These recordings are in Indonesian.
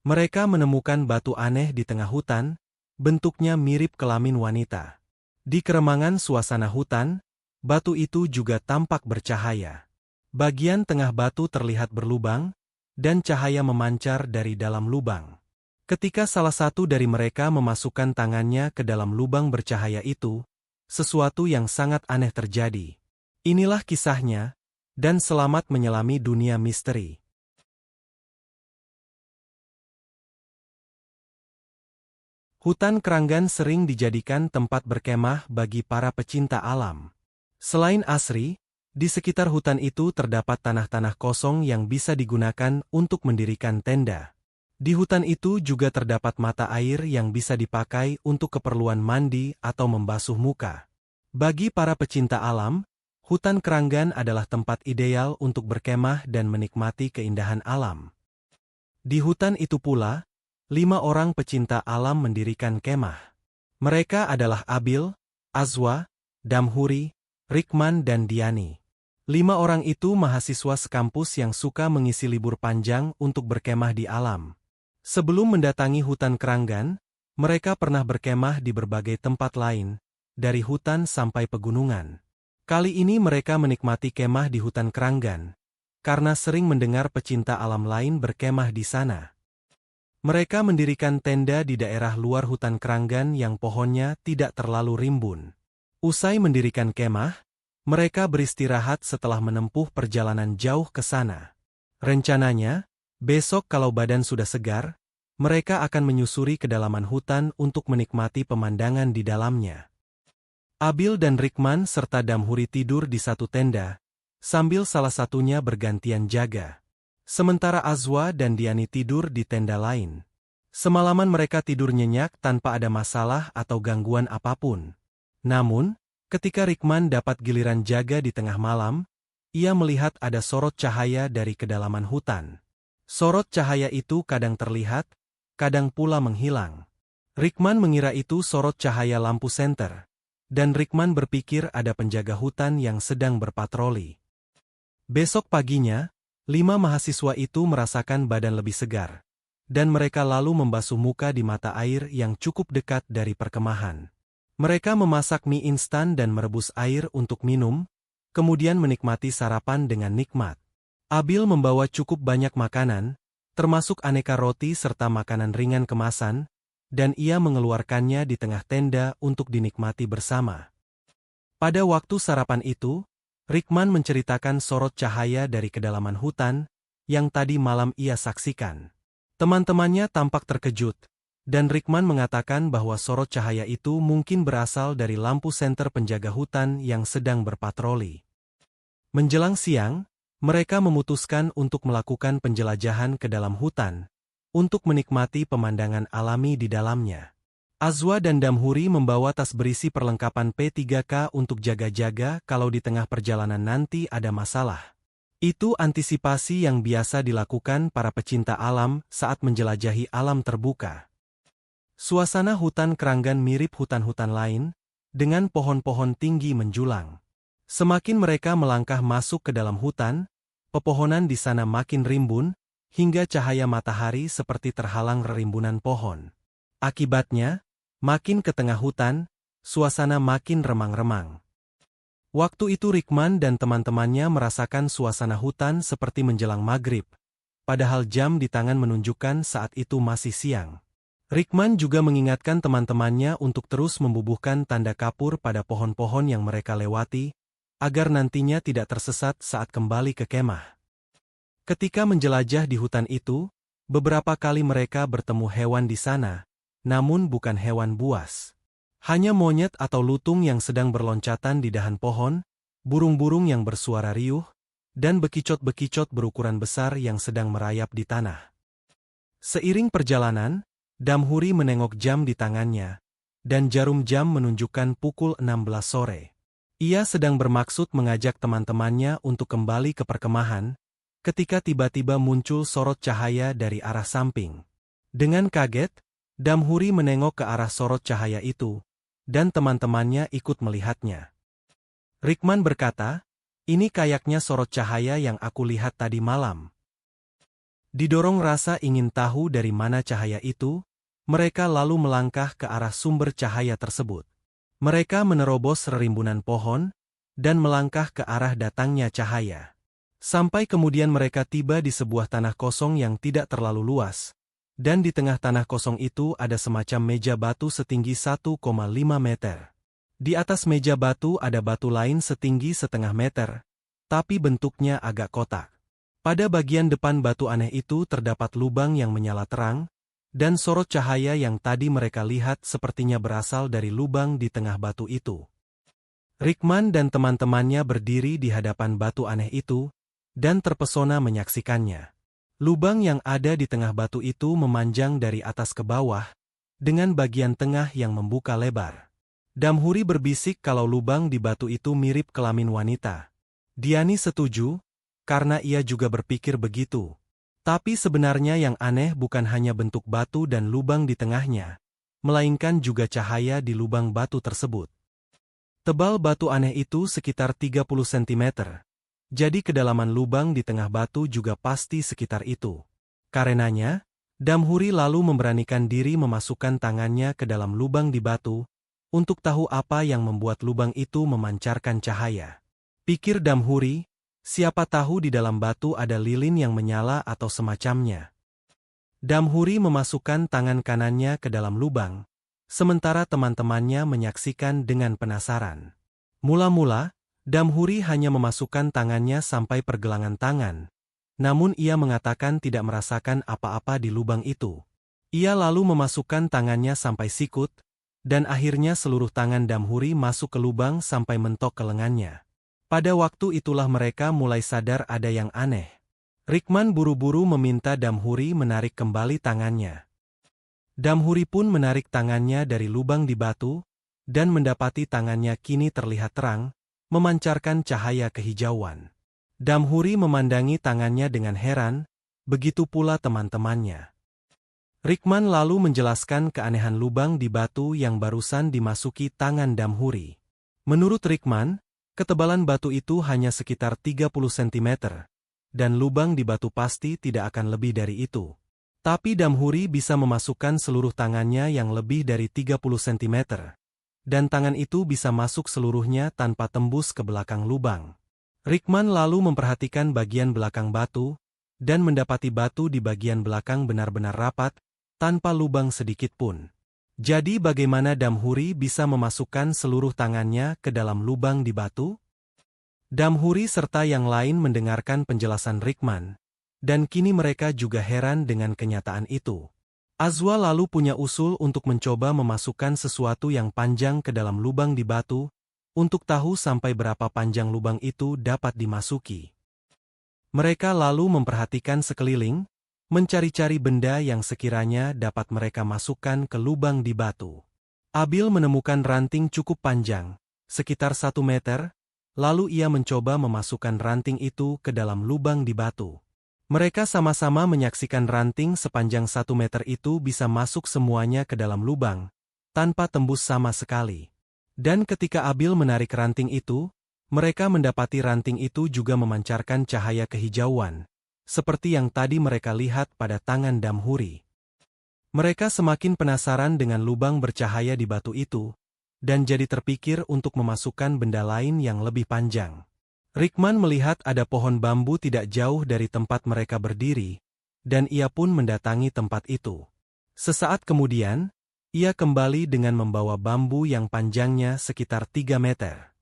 Mereka menemukan batu aneh di tengah hutan, bentuknya mirip kelamin wanita. Di keremangan suasana hutan, batu itu juga tampak bercahaya. Bagian tengah batu terlihat berlubang, dan cahaya memancar dari dalam lubang. Ketika salah satu dari mereka memasukkan tangannya ke dalam lubang bercahaya itu, sesuatu yang sangat aneh terjadi. Inilah kisahnya, dan selamat menyelami dunia misteri. Hutan Kranggan sering dijadikan tempat berkemah bagi para pecinta alam. Selain asri, di sekitar hutan itu terdapat tanah-tanah kosong yang bisa digunakan untuk mendirikan tenda. Di hutan itu juga terdapat mata air yang bisa dipakai untuk keperluan mandi atau membasuh muka. Bagi para pecinta alam, hutan Kranggan adalah tempat ideal untuk berkemah dan menikmati keindahan alam. Di hutan itu pula, 5 orang pecinta alam mendirikan kemah. Mereka adalah Abil, Azwa, Damhuri, Rikman dan Diani. 5 orang itu mahasiswa sekampus yang suka mengisi libur panjang untuk berkemah di alam. Sebelum mendatangi hutan Kranggan, mereka pernah berkemah di berbagai tempat lain, dari hutan sampai pegunungan. Kali ini mereka menikmati kemah di hutan Kranggan, karena sering mendengar pecinta alam lain berkemah di sana. Mereka mendirikan tenda di daerah luar hutan Kranggan yang pohonnya tidak terlalu rimbun. Usai mendirikan kemah, mereka beristirahat setelah menempuh perjalanan jauh ke sana. Rencananya, besok kalau badan sudah segar, mereka akan menyusuri kedalaman hutan untuk menikmati pemandangan di dalamnya. Abil dan Rikman serta Damhuri tidur di satu tenda, sambil salah satunya bergantian jaga. Sementara Azwa dan Diani tidur di tenda lain. Semalaman mereka tidur nyenyak tanpa ada masalah atau gangguan apapun. Namun, ketika Rikman dapat giliran jaga di tengah malam, ia melihat ada sorot cahaya dari kedalaman hutan. Sorot cahaya itu kadang terlihat, kadang pula menghilang. Rikman mengira itu sorot cahaya lampu senter, dan Rikman berpikir ada penjaga hutan yang sedang berpatroli. Besok paginya, 5 mahasiswa itu merasakan badan lebih segar, dan mereka lalu membasuh muka di mata air yang cukup dekat dari perkemahan. Mereka memasak mie instan dan merebus air untuk minum, kemudian menikmati sarapan dengan nikmat. Abil membawa cukup banyak makanan, termasuk aneka roti serta makanan ringan kemasan, dan ia mengeluarkannya di tengah tenda untuk dinikmati bersama. Pada waktu sarapan itu, Rikman menceritakan sorot cahaya dari kedalaman hutan, yang tadi malam ia saksikan. Teman-temannya tampak terkejut, dan Rikman mengatakan bahwa sorot cahaya itu mungkin berasal dari lampu senter penjaga hutan yang sedang berpatroli. Menjelang siang, mereka memutuskan untuk melakukan penjelajahan ke dalam hutan, untuk menikmati pemandangan alami di dalamnya. Azwa dan Damhuri membawa tas berisi perlengkapan P3K untuk jaga-jaga kalau di tengah perjalanan nanti ada masalah. Itu antisipasi yang biasa dilakukan para pecinta alam saat menjelajahi alam terbuka. Suasana hutan Kranggan mirip hutan-hutan lain, dengan pohon-pohon tinggi menjulang. Semakin mereka melangkah masuk ke dalam hutan, pepohonan di sana makin rimbun, hingga cahaya matahari seperti terhalang rerimbunan pohon. Akibatnya, makin ke tengah hutan, suasana makin remang-remang. Waktu itu Rikman dan teman-temannya merasakan suasana hutan seperti menjelang maghrib, padahal jam di tangan menunjukkan saat itu masih siang. Rikman juga mengingatkan teman-temannya untuk terus membubuhkan tanda kapur pada pohon-pohon yang mereka lewati, agar nantinya tidak tersesat saat kembali ke kemah. Ketika menjelajah di hutan itu, beberapa kali mereka bertemu hewan di sana, namun bukan hewan buas. Hanya monyet atau lutung yang sedang berloncatan di dahan pohon, burung-burung yang bersuara riuh, dan bekicot-bekicot berukuran besar yang sedang merayap di tanah. Seiring perjalanan, Damhuri menengok jam di tangannya, dan jarum jam menunjukkan pukul 16 sore. Ia sedang bermaksud mengajak teman-temannya untuk kembali ke perkemahan, ketika tiba-tiba muncul sorot cahaya dari arah samping. Dengan kaget, Damhuri menengok ke arah sorot cahaya itu, dan teman-temannya ikut melihatnya. Rikman berkata, "Ini kayaknya sorot cahaya yang aku lihat tadi malam." Didorong rasa ingin tahu dari mana cahaya itu, mereka lalu melangkah ke arah sumber cahaya tersebut. Mereka menerobos rerimbunan pohon, dan melangkah ke arah datangnya cahaya. Sampai kemudian mereka tiba di sebuah tanah kosong yang tidak terlalu luas, dan di tengah tanah kosong itu ada semacam meja batu setinggi 1,5 meter. Di atas meja batu ada batu lain setinggi setengah meter, tapi bentuknya agak kotak. Pada bagian depan batu aneh itu terdapat lubang yang menyala terang, dan sorot cahaya yang tadi mereka lihat sepertinya berasal dari lubang di tengah batu itu. Rickman dan teman-temannya berdiri di hadapan batu aneh itu, dan terpesona menyaksikannya. Lubang yang ada di tengah batu itu memanjang dari atas ke bawah, dengan bagian tengah yang membuka lebar. Damhuri berbisik kalau lubang di batu itu mirip kelamin wanita. Diani setuju, karena ia juga berpikir begitu. Tapi sebenarnya yang aneh bukan hanya bentuk batu dan lubang di tengahnya, melainkan juga cahaya di lubang batu tersebut. Tebal batu aneh itu sekitar 30 cm. Jadi kedalaman lubang di tengah batu juga pasti sekitar itu. Karenanya, Damhuri lalu memberanikan diri memasukkan tangannya ke dalam lubang di batu, untuk tahu apa yang membuat lubang itu memancarkan cahaya. Pikir Damhuri, siapa tahu di dalam batu ada lilin yang menyala atau semacamnya. Damhuri memasukkan tangan kanannya ke dalam lubang, sementara teman-temannya menyaksikan dengan penasaran. Mula-mula, Damhuri hanya memasukkan tangannya sampai pergelangan tangan, namun ia mengatakan tidak merasakan apa-apa di lubang itu. Ia lalu memasukkan tangannya sampai sikut, dan akhirnya seluruh tangan Damhuri masuk ke lubang sampai mentok ke lengannya. Pada waktu itulah mereka mulai sadar ada yang aneh. Rickman buru-buru meminta Damhuri menarik kembali tangannya. Damhuri pun menarik tangannya dari lubang di batu, dan mendapati tangannya kini terlihat terang, memancarkan cahaya kehijauan. Damhuri memandangi tangannya dengan heran, begitu pula teman-temannya. Rickman lalu menjelaskan keanehan lubang di batu yang barusan dimasuki tangan Damhuri. Menurut Rickman, ketebalan batu itu hanya sekitar 30 cm, dan lubang di batu pasti tidak akan lebih dari itu. Tapi Damhuri bisa memasukkan seluruh tangannya yang lebih dari 30 cm, dan tangan itu bisa masuk seluruhnya tanpa tembus ke belakang lubang. Rickman lalu memperhatikan bagian belakang batu, dan mendapati batu di bagian belakang benar-benar rapat, tanpa lubang sedikit pun. Jadi bagaimana Damhuri bisa memasukkan seluruh tangannya ke dalam lubang di batu? Damhuri serta yang lain mendengarkan penjelasan Rickman, dan kini mereka juga heran dengan kenyataan itu. Azwa lalu punya usul untuk mencoba memasukkan sesuatu yang panjang ke dalam lubang di batu, untuk tahu sampai berapa panjang lubang itu dapat dimasuki. Mereka lalu memperhatikan sekeliling, mencari-cari benda yang sekiranya dapat mereka masukkan ke lubang di batu. Abil menemukan ranting cukup panjang, sekitar 1 meter, lalu ia mencoba memasukkan ranting itu ke dalam lubang di batu. Mereka sama-sama menyaksikan ranting sepanjang 1 meter itu bisa masuk semuanya ke dalam lubang, tanpa tembus sama sekali. Dan ketika Abil menarik ranting itu, mereka mendapati ranting itu juga memancarkan cahaya kehijauan, seperti yang tadi mereka lihat pada tangan Damhuri. Mereka semakin penasaran dengan lubang bercahaya di batu itu, dan jadi terpikir untuk memasukkan benda lain yang lebih panjang. Rickman melihat ada pohon bambu tidak jauh dari tempat mereka berdiri, dan ia pun mendatangi tempat itu. Sesaat kemudian, ia kembali dengan membawa bambu yang panjangnya sekitar 3 meter.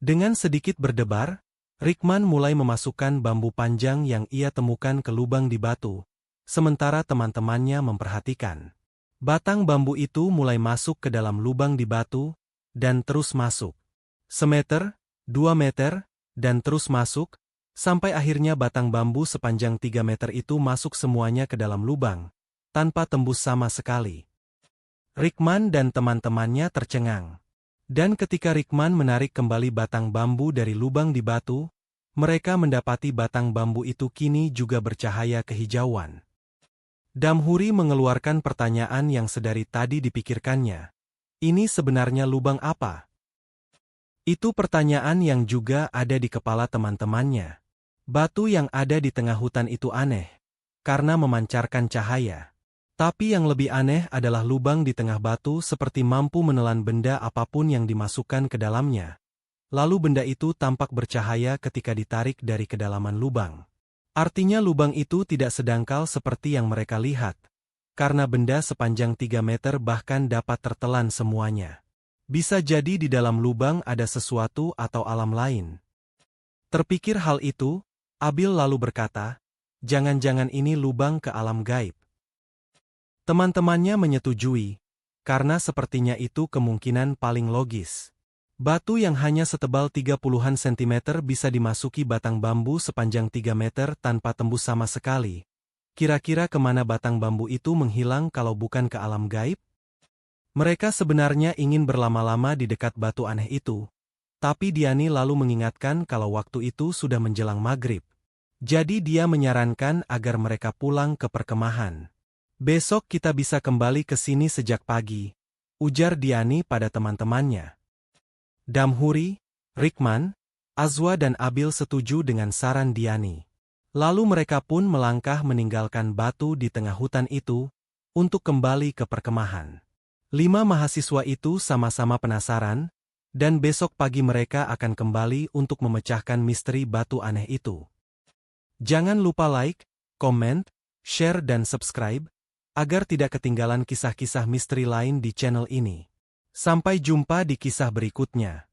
Dengan sedikit berdebar, Rickman mulai memasukkan bambu panjang yang ia temukan ke lubang di batu, sementara teman-temannya memperhatikan. Batang bambu itu mulai masuk ke dalam lubang di batu, dan terus masuk. Semeter, 2 meter, dan terus masuk, sampai akhirnya batang bambu sepanjang 3 meter itu masuk semuanya ke dalam lubang, tanpa tembus sama sekali. Rickman dan teman-temannya tercengang. Dan ketika Rickman menarik kembali batang bambu dari lubang di batu, mereka mendapati batang bambu itu kini juga bercahaya kehijauan. Damhuri mengeluarkan pertanyaan yang sedari tadi dipikirkannya. Ini sebenarnya lubang apa? Itu pertanyaan yang juga ada di kepala teman-temannya. Batu yang ada di tengah hutan itu aneh. karena memancarkan cahaya. Tapi yang lebih aneh adalah lubang di tengah batu seperti mampu menelan benda apapun yang dimasukkan ke dalamnya. Lalu benda itu tampak bercahaya ketika ditarik dari kedalaman lubang. Artinya lubang itu tidak sedangkal seperti yang mereka lihat. Karena benda sepanjang 3 meter bahkan dapat tertelan semuanya. Bisa jadi di dalam lubang ada sesuatu atau alam lain. Terpikir hal itu, Abil lalu berkata, jangan-jangan ini lubang ke alam gaib. Teman-temannya menyetujui, karena sepertinya itu kemungkinan paling logis. Batu yang hanya setebal 30-an sentimeter bisa dimasuki batang bambu sepanjang 3 meter tanpa tembus sama sekali. Kira-kira kemana batang bambu itu menghilang kalau bukan ke alam gaib? Mereka sebenarnya ingin berlama-lama di dekat batu aneh itu. Tapi Diani lalu mengingatkan kalau waktu itu sudah menjelang maghrib. Jadi dia menyarankan agar mereka pulang ke perkemahan. Besok kita bisa kembali ke sini sejak pagi, ujar Diani pada teman-temannya. Damhuri, Rikman, Azwa dan Abil setuju dengan saran Diani. Lalu mereka pun melangkah meninggalkan batu di tengah hutan itu, untuk kembali ke perkemahan. 5 mahasiswa itu sama-sama penasaran, dan besok pagi mereka akan kembali untuk memecahkan misteri batu aneh itu. Jangan lupa like, komen, share dan subscribe, agar tidak ketinggalan kisah-kisah misteri lain di channel ini. Sampai jumpa di kisah berikutnya.